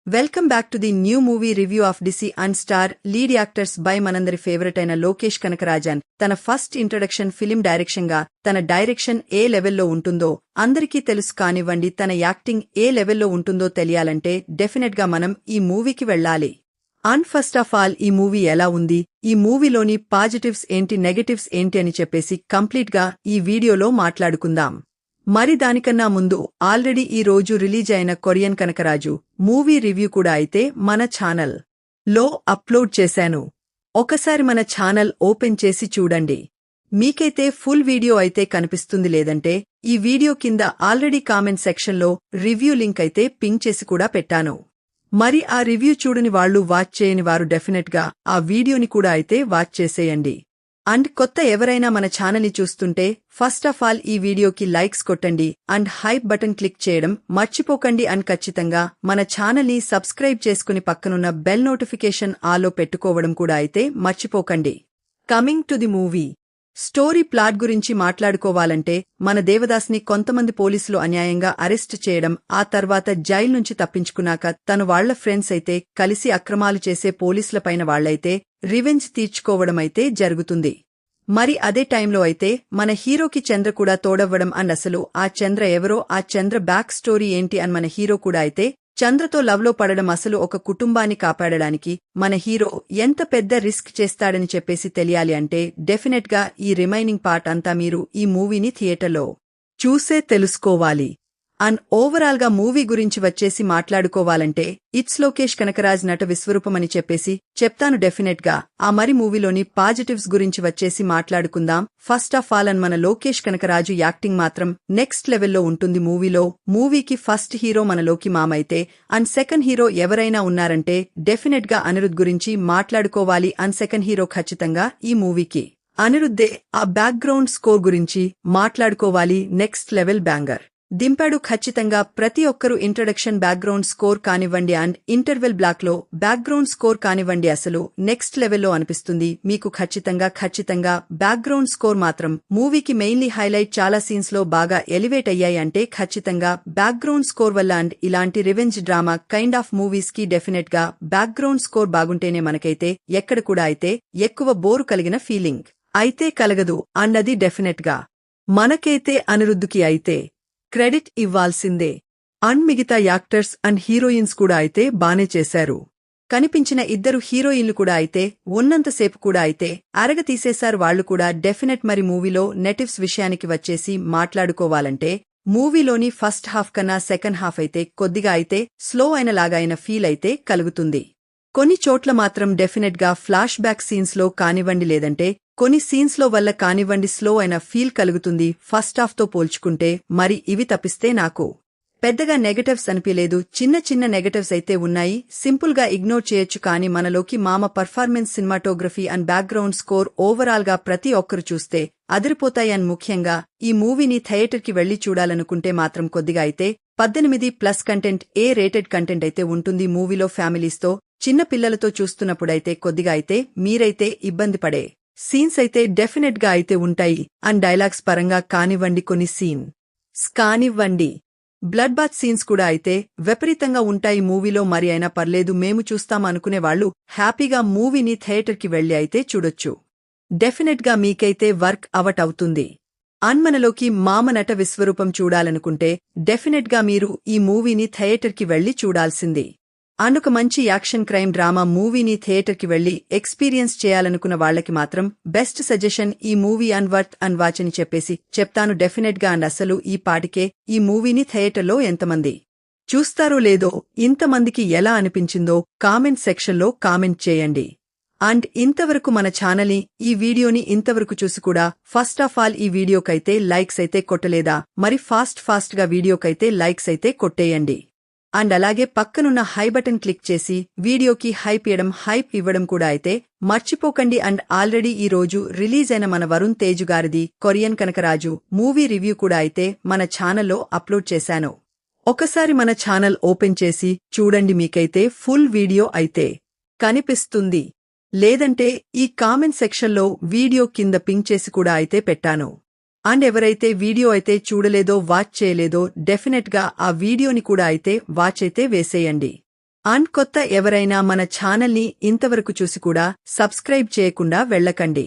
Welcome back to the new movie review of DC and star lead actors by మనందరి favourite అయిన లోకేష్ కనకరాజన్ తన first introduction film direction గా తన direction ఏ లెవెల్లో ఉంటుందో అందరికీ తెలుసు కానివ్వండి, తన యాక్టింగ్ ఏ లెవెల్లో ఉంటుందో తెలియాలంటే డెఫినెట్ గా మనం ఈ మూవీకి వెళ్లాలి. అండ్ ఫస్ట్ ఆఫ్ ఆల్ ఈ మూవీ ఎలా ఉంది, ఈ మూవీలోని పాజిటివ్స్ ఏంటి, నెగటివ్స్ ఏంటి అని చెప్పేసి కంప్లీట్ గా ఈ వీడియోలో మాట్లాడుకుందాం. మరి దానికన్నా ముందు ఆల్రెడీ ఈ రోజు రిలీజ్ అయిన కొరియన్ కనకరాజు మూవీ రివ్యూ కూడా అయితే మన ఛానల్ లో అప్లోడ్ చేశాను. ఒకసారి మన ఛానల్ ఓపెన్ చేసి చూడండి. మీకైతే ఫుల్ వీడియో అయితే కనిపిస్తుంది, లేదంటే ఈ వీడియో కింద ఆల్రెడీ కామెంట్ సెక్షన్లో రివ్యూ లింక్ అయితే పింగ్ చేసి కూడా పెట్టాను. మరి ఆ రివ్యూ చూడని వాళ్లు, వాచ్ చేయని వారు డెఫినెట్ గా ఆ వీడియోని కూడా అయితే వాచ్ చేసేయండి. అండ్ కొత్త ఎవరైనా మన ఛానల్ని చూస్తుంటే ఫస్ట్ ఆఫ్ ఆల్ ఈ వీడియోకి లైక్స్ కొట్టండి అండ్ హైప్ బటన్ క్లిక్ చేయడం మర్చిపోకండి. అండ్ ఖచ్చితంగా మన ఛానల్ని సబ్స్క్రైబ్ చేసుకుని పక్కనున్న బెల్ నోటిఫికేషన్ ఆలో పెట్టుకోవడం కూడా అయితే మర్చిపోకండి. Coming to the movie story plot గురించి మాట్లాడుకోవాలంటే మన దేవదాస్ని కొంతమంది పోలీసులు అన్యాయంగా అరెస్ట్ చేయడం, ఆ తర్వాత జైలు నుంచి తప్పించుకున్నాక తను వాళ్ల ఫ్రెండ్స్ అయితే కలిసి అక్రమాలు చేసే పోలీసులపైన వాళ్లైతే రివెంజ్ తీర్చుకోవడమైతే జరుగుతుంది. మరి అదే టైంలో అయితే మన హీరోకి చంద్ర కూడా తోడవ్వడం. అండ్ అసలు ఆ చంద్ర ఎవరో, ఆ చంద్ర బ్యాక్ స్టోరీ ఏంటి అని మన హీరో కూడా అయితే చంద్రతో లవ్లో పడడం, అసలు ఒక కుటుంబాన్ని కాపాడడానికి మన హీరో ఎంత పెద్ద రిస్క్ చేస్తాడని చెప్పేసి తెలియాలి అంటే డెఫినెట్ గా ఈ రిమైనింగ్ పార్ట్ అంతా మీరు ఈ మూవీని థియేటర్లో చూసే తెలుసుకోవాలి. అండ్ ఓవరాల్ గా మూవీ గురించి వచ్చేసి మాట్లాడుకోవాలంటే ఇట్స్ లోకేష్ కనకరాజ్ నట విశ్వరూపమని చెప్పేసి చెప్తాను డెఫినెట్ గా. ఆ మరి మూవీలోని పాజిటివ్స్ గురించి వచ్చేసి మాట్లాడుకుందాం. ఫస్ట్ ఆఫ్ ఆల్ మన లోకేష్ కనకరాజు యాక్టింగ్ మాత్రం నెక్స్ట్ లెవెల్లో ఉంటుంది మూవీలో. మూవీకి ఫస్ట్ హీరో మన లోకి మామైతే, అండ్ సెకండ్ హీరో ఎవరైనా ఉన్నారంటే డెఫినెట్ గా అనిరుద్ గురించి మాట్లాడుకోవాలి. అండ్ సెకండ్ హీరో ఖచ్చితంగా ఈ మూవీకి అనిరుద్దే. ఆ బ్యాక్గ్రౌండ్ స్కోర్ గురించి మాట్లాడుకోవాలి. నెక్స్ట్ లెవెల్ బ్యాంగర్ దింపాడు ఖచ్చితంగా. ప్రతి ఒక్కరూ ఇంట్రడక్షన్ బ్యాక్గ్రౌండ్ స్కోర్ కానివ్వండి అండ్ ఇంటర్వెల్ బ్లాక్ లో బ్యాక్గ్రౌండ్ స్కోర్ కానివ్వండి, అసలు నెక్స్ట్ లెవెల్లో అనిపిస్తుంది మీకు. ఖచ్చితంగా బ్యాక్గ్రౌండ్ స్కోర్ మాత్రం మూవీకి మెయిన్లీ హైలైట్. చాలా సీన్స్ లో బాగా ఎలివేట్ అయ్యాయి అంటే ఖచ్చితంగా బ్యాక్గ్రౌండ్ స్కోర్ వల్ల. అండ్ ఇలాంటి revenge drama kind of movies కి డెఫినెట్ గా బ్యాక్గ్రౌండ్ స్కోర్ బాగుంటేనే మనకైతే ఎక్కడ కూడా అయితే ఎక్కువ బోరు కలిగిన ఫీలింగ్ అయితే కలగదు. అన్నది డెఫినెట్ గా మనకైతే అనిరుద్దుకి అయితే క్రెడిట్ ఇవ్వాల్సిందే. అండ్ మిగతా యాక్టర్స్ అండ్ హీరోయిన్స్ కూడా అయితే బానే చేశారు. కనిపించిన ఇద్దరు హీరోయిన్లు కూడా అయితే ఉన్నంతసేపు కూడా అయితే అరగ తీసేశారు వాళ్లు కూడా డెఫినెట్. మరి మూవీలో నెటివ్స్ విషయానికి వచ్చేసి మాట్లాడుకోవాలంటే మూవీలోని ఫస్ట్ హాఫ్ కన్నా సెకండ్ హాఫ్ అయితే కొద్దిగా అయితే స్లో అయిన లాగైన ఫీల్ అయితే కలుగుతుంది. కొన్ని చోట్ల మాత్రం డెఫినెట్ గా ఫ్లాష్ బ్యాక్ సీన్స్ లో కానివ్వండి, లేదంటే కొన్ని సీన్స్ లో వల్ల కానివ్వండి స్లో అయిన ఫీల్ కలుగుతుంది ఫస్ట్ హాఫ్ తో పోల్చుకుంటే. మరి ఇవి తప్పిస్తే నాకు పెద్దగా నెగటివ్స్ అనిపించలేదు. చిన్న నెగటివ్స్ అయితే ఉన్నాయి, సింపుల్ గా ఇగ్నోర్ చేయొచ్చు. కానీ మనలోకి మామ performance, cinematography and background score overall గా ప్రతి ఒక్కరు చూస్తే అదిరిపోతాయి. అండ్ ముఖ్యంగా ఈ మూవీని థియేటర్ కి వెళ్లి చూడాలనుకుంటే మాత్రం కొద్దిగా అయితే 18+ కంటెంట్, ఏ రేటెడ్ కంటెంట్ అయితే ఉంటుంది మూవీలో. ఫ్యామిలీస్ తో చిన్న పిల్లలతో చూస్తున్నప్పుడైతే కొద్దిగా అయితే మీరైతే ఇబ్బంది పడే సీన్స్ అయితే డెఫినెట్ గా అయితే ఉంటాయి. అండ్ డైలాగ్స్ పరంగా కానివ్వండి, కొన్ని సీన్స్ కానివ్వండి, బ్లడ్ బాత్ సీన్స్ కూడా అయితే విపరీతంగా ఉంటాయి మూవీలో. మరి అయినా పర్లేదు, మేము చూస్తాం అనుకునే వాళ్లు హ్యాపీగా మూవీని థియేటర్ కి వెళ్లి అయితే చూడొచ్చు. డెఫినెట్ గా మీకైతే వర్క్ అవట్ అవుతుంది. అండ్ మనలోకి మామ నట విశ్వరూపం చూడాలనుకుంటే డెఫినెట్ గా మీరు ఈ మూవీని థియేటర్ కి వెళ్లి చూడాల్సింది. అండ్ ఒక మంచి యాక్షన్ క్రైమ్ డ్రామా మూవీని థియేటర్ కి వెళ్లి ఎక్స్పీరియన్స్ చేయాలనుకున్న వాళ్లకి మాత్రం బెస్ట్ సజెషన్ ఈ movie. And worth and watch అని చెప్పేసి చెప్తాను డెఫినెట్ గా. అండ్ అసలు ఈ పాటికే ఈ మూవీని థియేటర్లో ఎంతమంది చూస్తారో లేదో, ఇంతమందికి ఎలా అనిపించిందో కామెంట్ సెక్షన్లో కామెంట్ చేయండి. అండ్ ఇంతవరకు మన ఛానల్ని, ఈ వీడియోని ఇంతవరకు చూసి కూడా ఫస్ట్ ఆఫ్ ఆల్ ఈ వీడియోకైతే లైక్స్ అయితే కొట్టలేదా? మరి ఫాస్ట్ గా వీడియోకైతే లైక్స్ అయితే కొట్టేయండి. అండ్ అలాగే పక్కనున్న హై బటన్ క్లిక్ చేసి వీడియోకి హైప్ ఇవ్వడం కూడా అయితే మర్చిపోకండి. అండ్ ఆల్రెడీ ఈ రోజు రిలీజ్ అయిన మన వరుణ్ తేజ్ గారిది కొరియన్ కనకరాజు మూవీ రివ్యూ కూడా అయితే మన ఛానల్లో అప్లోడ్ చేశాను. ఒకసారి మన ఛానల్ ఓపెన్ చేసి చూడండి, మీకైతే ఫుల్ వీడియో అయితే కనిపిస్తుంది. లేదంటే ఈ కామెంట్ సెక్షన్లో వీడియో కింద పింగ్ చేసి కూడా అయితే పెట్టాను. అండ్ ఎవరైతే వీడియో అయితే చూడలేదో, వాచ్ చేయలేదో డెఫినెట్ గా ఆ వీడియోని కూడా అయితే వాచ్ అయితే వేసేయండి. అండ్ కొత్త ఎవరైనా మన ఛానల్ని ఇంతవరకు చూసి కూడా సబ్స్క్రైబ్ చేయకుండా వెళ్ళకండి.